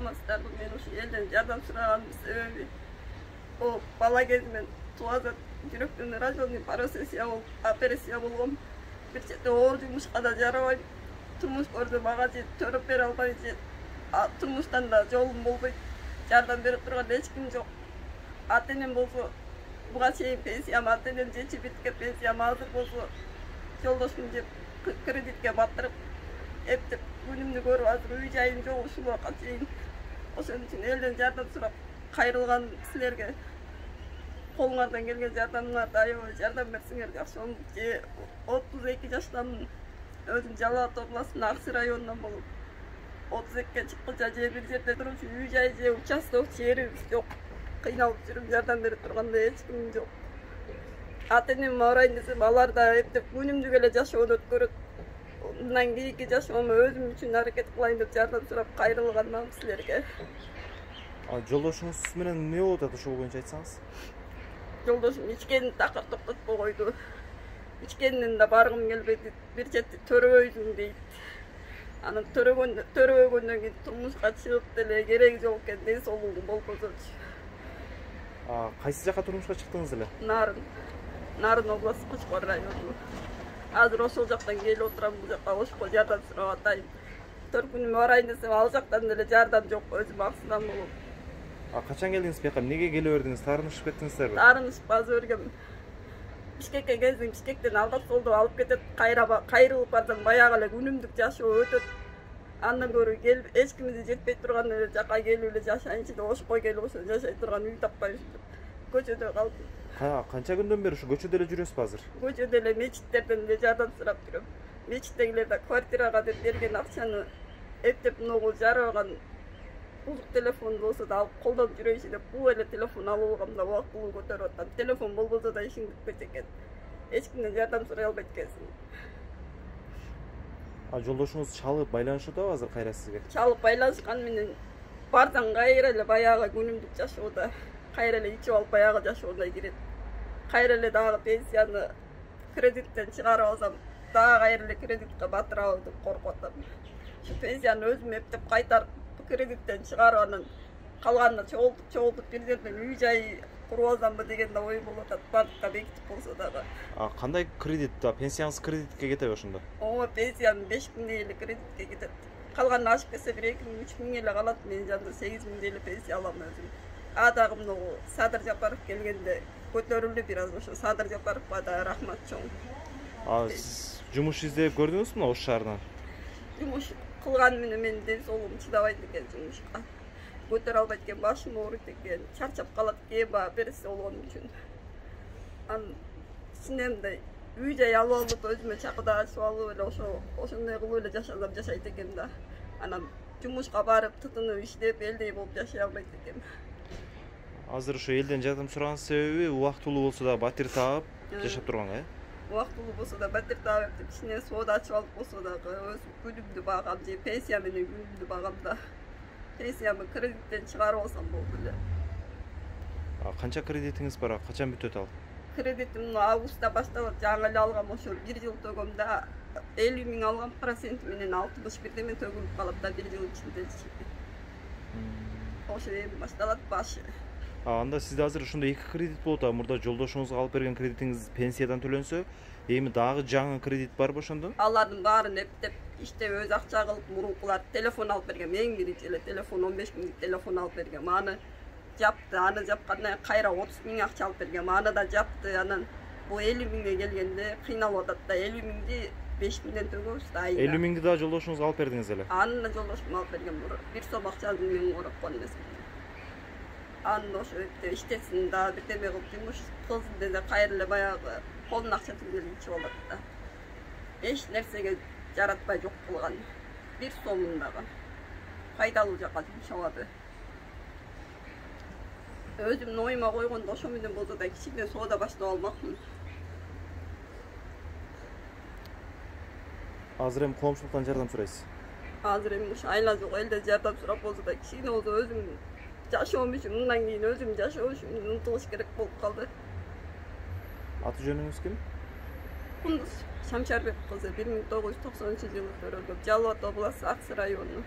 саламатсыздарбы? Мен ушу элден жардам сураганымдын себеби o bala кезимен туазат жүрөктүн радионный операция болгом. Бир четте оор жумушка да жарабайт. Турмуш көрдүм, ага же төрөп бере албайт же турмуштан да жолум болбойт. Жардам берип турган эч ким жок. Ата-энем болсо буга чейин пенсиям ата-энем жечип биткен пенсиям азыр болсо жолдошум жеп кредитке батырып эптеп күнүмдү көрүп азыр үй жайым жок ушуга чейин. Ошон үчүн элден жардам сурап кайрылган силерге колуңардан келген жардамыңарды аябай жардам берсеңер жакшы болот. 32 жаштамын. Өзүм Жалал Абад областынын Аксы районунан болуп 32ке чыккыча же бир жерде турчу үй жай же участок жерибиз жок. Кыйналып жүрүп жардам берип тургандай эч ким жок. Ата-энем барайын десем алар да эптеп күнүмдүк эле жашоону өткөрөт. Мындан кийинки жашоомо өзүм үчүн аракет кылайын деп жардам сурап кайрылганмын силерге. Жолдошуңуз менен эмне болуп атат, ошол боюнча айтсаңыз? Жолдошум ичкенин такыр токтотпой койду. Ичкенинен да баргым келбейт. Бир четти төрөбөйсүң дейт. Анан төрөбөгөндөн кийин турмушка чыгып деле кереги жок экен, ден соолугум болбосочу. Кайсы жака турмушка чыктыңыз эле? Нарын областы Кучкор району. Азыр ошол жактан келип отурам, бул жакка ошко жардам сурап атайын. 4 күнүм барайын десем ал жактан деле жардам жок, өзүм аксынан болуп. Качан келдиңиз бияка? Эмнеге келе бердиңиз? Таарынышып кеттиңиздерби? Таарынышып азыр бергем. Бишкекке келдим, Бишкектен алгат солду алып кетет, кайрылып бардым, баягы эле күнүмдүк жашоо өтөт. Андан көрү келип, эч кимине жетпей турган эле жака келип эле жашайынчы деп ошко келип ошо жашай турган үй таппайбыз деп көчөдө калдым. Канча күндөн бери ушу көчөдө эле жүрөсүзбү азыр? Көчөдө эле мечиттерден эле жардам сурап жүрөм. Мечиттегилер да квартирага деп берген акчаны эптеп могу жарабаган бузук телефон болсо да алып колдонуп жүрөйүнчү деп бул эле телефон алып алгам да убактылуу көтөрүп атам. Телефон болбосо да ишиң бүтпөйт экен. Эч кимден жардам сурай албайт экенсиң. Жолдошуңуз чалып байланышып атабы азыр кайра сизге? Чалып байланышкан менен бардын кайра эле баягы күнүмдүк жашоодо, кайра эле ичип алып баягы жашоодо кирет. Кайра эле дагы пенсияны кредиттен чыгарып алсам, дагы кайра эле кредитке батырабы деп коркуп атам. Şu пенсияны өзүм эптеп кайтарып кредиттен чыгарып анан калганына чогултуп бир жерден үй жай куруп алсамбы деген да ой болуп атат, банкка бекитип болсо дагы. Кандай кредит? Пенсияңыз кредитке кетеби ошондо? Ооба, пенсиянын 5 миңдей эле кредитке кетет. Калганын ашып кетсе бир 2 миң, 3 миң эле калат. Мен жанында 8 миңдей эле пенсия алам өзүм. Дагы мына Садыр Жапаров келгенде көтөрүлдү бир аз, ошо Садыр Жапаровго да рахмат чоң. Сиз жумуш издеп көрдүңүзбү Ош шаарынан? Жумуш кылган менен менин ден соолугум чыдабайт экен жумушка. Көтөрө албайт экен, башым ооруйт экен, чарчап калат экен, операция болгон үчүн. Ичинен мындай үй жай алып алып өзүмө чакырда ачып алып эле ошондой кылып эле жашасам жашайт экен да. Анан жумушка барып, тытынып иштеп, элдей болуп жашай албайт экен. Азыр ошо элден жардам сураган себеби убактылуу болсо да батир таап жашап турганга, э? Убактылуу болсо да батир таап деп ичинен соода ачып алып болсо дагы өз күнүмдү багам же пенсия менен күнүмдү багам да. Пенсиямы кредиттен чыгарып алсам болду эле. Канча кредитиңиз бар? Качан бүтөт ал? Кредитим августта башталат, жаңы эле алгам, ошо 1 жыл төгөм да 50 миң алгам, процент менен 61 деме төгүлүп калат да 1 жыл ичинде. Ошо эми башталат башы. Анда сизде азыр ошондой 2 кредит болот. Мурда жолдошуңузга алып берген кредитиңиз пенсиядан төлөнсө, эми дагы жаңы кредит барбы ошондо? Алардын баарын эптеп иштеп өз акча кылып мурункулар телефон алып берген. Эң биринчи эле телефон 15 миңдик телефон алып берген. Аны жапты, аны жапкандан кайра 30 миң акча алып берген. Аны да жапты. Анан бул 50 миңге келгенде кыйналып атат да, 50 миңди 5 миңден төгөбүз да айына. 50 миңди да жолдошуңузга алып бердиңиз эле? Аны да жолдошум алып берген. Бир сом акчаны мен ороп койгон эмес. Аны ошо иштесин да бирдеме кылып жумуш кылсын десе кайра эле баягы колуна акча түгүл ичип алат да. Эч нерсеге жаратпай жок кылган. Бир сомун дагы пайдалуу жакка жумшабады. Өзүмдүн оюма койгондо ошо менен болсо да кичине соода баштап алмакмын. Азыр эми коомчулуктан жардам сурайсыз? Азыр эми ушу айла жок элден жардам сурап болсо да кичине болсо өзүм жашоом үчүн, мындан кийин өзүм жашоо үчүн умтулуш керек болуп калды. Аты жөнүңүз ким? Кундуз Шамшарбек кызы, 1990-жылы төрөлгөм, Жалал Абад областы Аксы району.